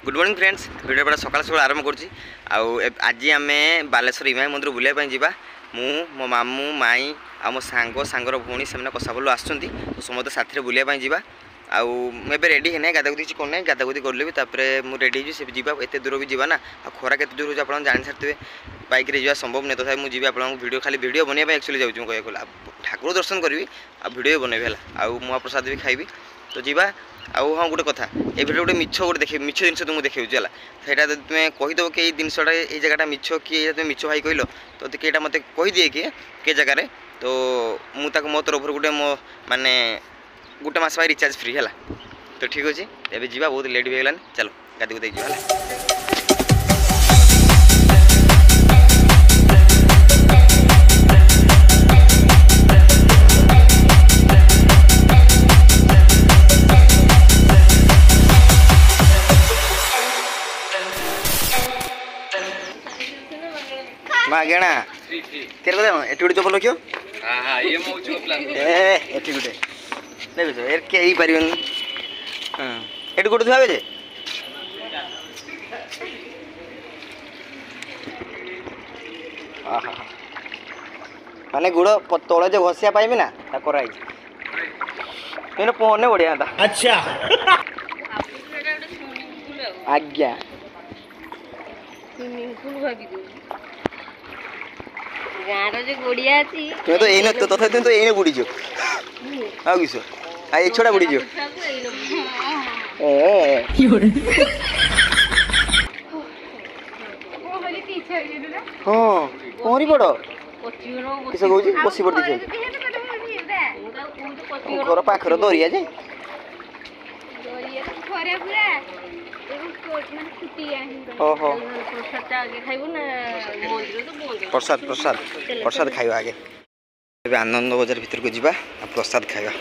Good morning friends video बड़ा सकाल सकाल आरंभ करुँच आज आम बालेश्वर इमाई मंदिर बुलाइपा जावा मो मामू माई आ मो सांगर भौणी से कसाबल आसुँच तो समस्त साथी बुलाइपा जावा आए रेडी है गाधागुदी किसी करना गाधागुदी कर भी मुझे रेडी हो जावा एत दूर भी जावा ना आ खरा के दूर हो आप जानी सारे बाइक जा संभव नहीं तथा मुझे आप वीडियो खाली वीडियो बनवाई एक्चुअली जाऊँ कह ठाकुर दर्शन करी आ भिडियो बनैबी है आ महाप्रसाद भी खाइबी तो जीवा आउ हाँ गोटे कथा ये भिडियो गोटे मिछ गोटे देखे मिछ जिन तुमको देखा है तुम्हें कहीदेव कि जिनसा ये जगह मिछ किए तुम मिछ भाई कहल तो कईटा मत कहीदिए किए जगार तो मुझे मो तरफ गोटे मो माने गोटे मस रिचार्ज फ्री है तो ठीक अच्छे एवं जी बहुत लेट भी होगा चलो गादी गुदी जा मागेणा तेरे को एटी गोटे चपल रखियो ये मो प्लान एटी गोटे देखो तो यार कहीं पारिबन हां एटी गोटे थुआबे जे आहा माने गुड़ तले जो घसिया पाइबी ना ता कराई मैंने पहुंचने बढ़िया था अच्छा आज्ञा स्विमिंग पूल भाभी दो गाँव जो गोड़िया अच्छी तुम्हें तो यही तो तथा तुम तो यही बुड़ी जो हाँ किस ये छोड़ा बुड़ी जो हाँ पहरी पड़ किस कौच बसी पड़ दीजिए घर पाखर दरिया जे ओहो प्रसाद प्रसाद प्रसाद खाइबा आगे आनंद बजार भीतर को जीवा प्रसाद खाइबा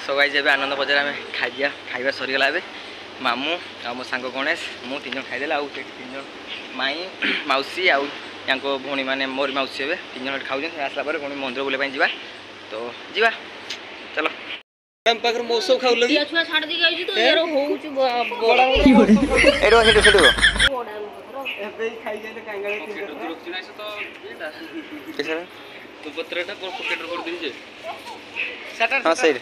सो गाइस जब आनंद बजार आम खाइबा सरीगला मामू आ मो सांग गणेश मु तीन जन खाईदे आउ तीन जन माई मौसी आउ या भौणी मैंने मोर मौसी हे तीन जन खाऊ आसला पुणी मंदिर बुलाइ जा तो जीवा चलो पाखर मौसम खाऊ हाँ सही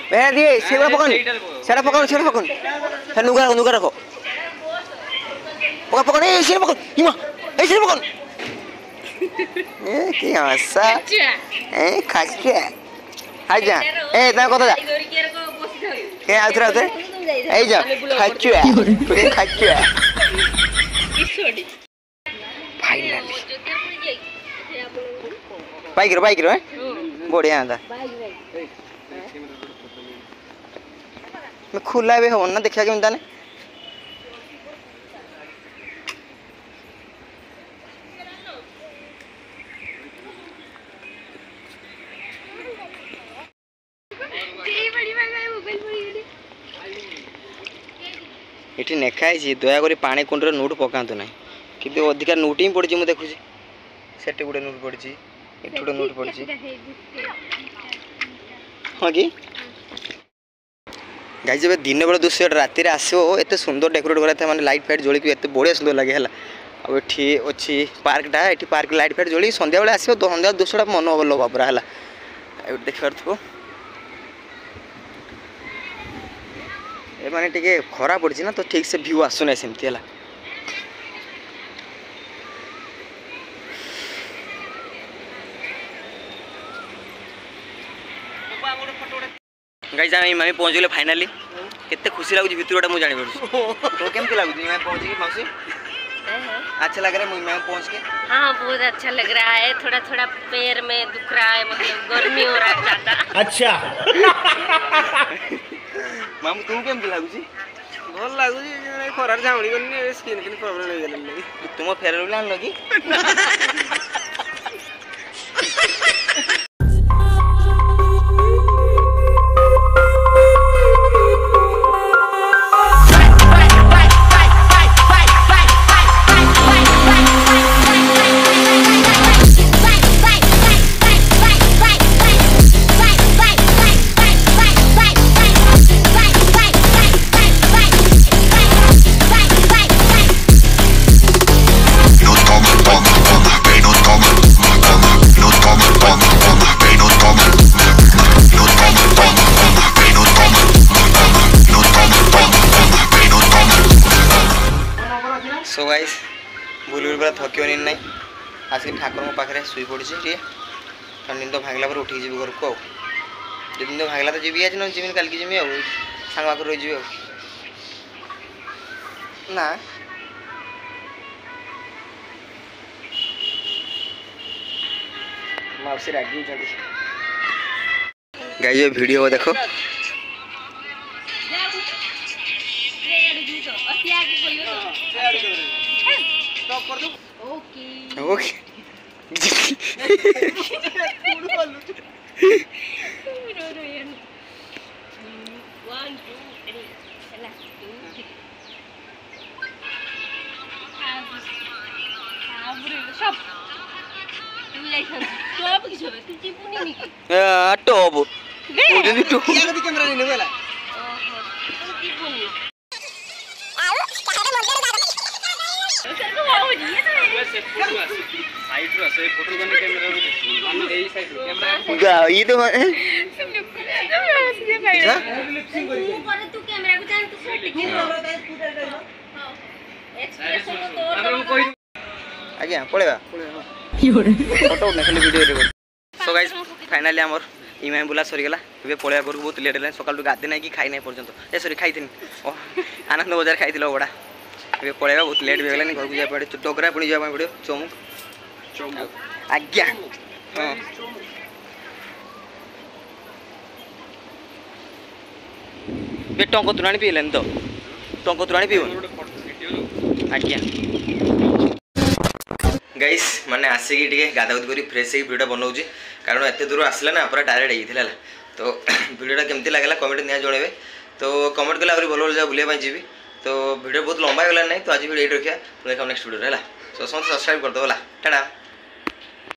दिए सेड़ा पकड़ सेड़ा पकड़ सेड़ा पकड़ है नुगा नुगा रखो पकड़ पकड़ ए सेड़ा पकड़ हिमा ए सेड़ा पकड़ ए की हंसा ए खाके आ जा ए ता कत जा के आउथरा ए जा खाचुआ तू खाचुआ फाइनली बाइक रो बढ़िया था मैं खुला भी हो ना देखा केमता ने ये नेखाई दयाकोरी पानी कुंड नोट पकातु ना कि अधिका नोट ही पड़ी मुझे देखुची सेठी गोटे नोट पड़ी एठी गोटे नोट पड़ी हाँ कि गाइस जब दिन बेला दृश्य राति आसो एत सुंदर डेकोरेट करा माने लाइट फाइट जोड़ी एत बढ़िया सुंदर लगे है आठी अच्छी पार्कटा ये पार्क लाइट फाइट जोड़ी संध्या बेले आसो तो संध्या दृश्यटा मन भल पूरा है देख माने टिके खरा पड़ी ना तो ठीक से व्यू आसुना सेमती है गाइस आम पहुँच गए फाइनाली केते खुशी लगुच भितर मुझे जानी पड़ू तो केमती लगुच पहुँच गई मौसी अच्छा लग रहा है मैं पहुँच के हाँ बहुत अच्छा लग रहा है थोड़ा थोड़ा पैर में दुख रहा है मतलब गर्मी हो रहा है ज़्यादा अच्छा मामू तुम केमती लगुच भल लगुच खरार झावणी करनी स्किन किन प्रॉब्लम हो गेल नहीं तुम फेर आनल कि सो गाइस बुल पूरा थकियो नी ना आसिक ठाकुर पाखे शुई पड़ी टे निंद भांगला पर उठी जी घर को जो निंद भांगला तो जी आज न जी कल की जी सांग पाखे रही ना माउसी रागी गाइस वीडियो देखो ओके टॉप कैमरा नहीं बोला साइड रो से फोटो करने कैमरा हम एई साइड कैमरा गाई तो ऊपर तू कैमरा को जान तू सेट की एक्सप्रेशन तो आज्ञा पळेबा फोटो उठना खाली वीडियो रे सो गाइस फाइनली हमर इमाम बुला सरी गेला एबे पळेबा घर बहुत लेट हेला सकाळ गाधे नै कि खाइ नै पर्यंत ए सॉरी खाइथिन ओ आनंद बाजार खाइथिलो बडा एबे पळेबा बहुत लेट हो गेला घर को जाय पड़े टोकरा पुनी जाय पड़े चमुक आज्ञा हां बे टंको तुराणी पीलेन तो टंको तुराणी पीवन आज्ञा गाइस माने आसिकी टिके गाधाउद करी फ्रेश ही वीडियो बनाउची कारण एते दूर आसला ना पूरा डायरेक्ट हेइथिला तो वीडियोटा केमती लागला कमेंट निया जणेबे तो कमेंट कला आउरी भलो जा बुलिया पई जीबी तो वीडियो बहुत लंबा हो गला नहीं तो आज वीडियो रखिया देखा नेक्स्ट वीडियो है सो सब्सक्राइब कर दो टाटा।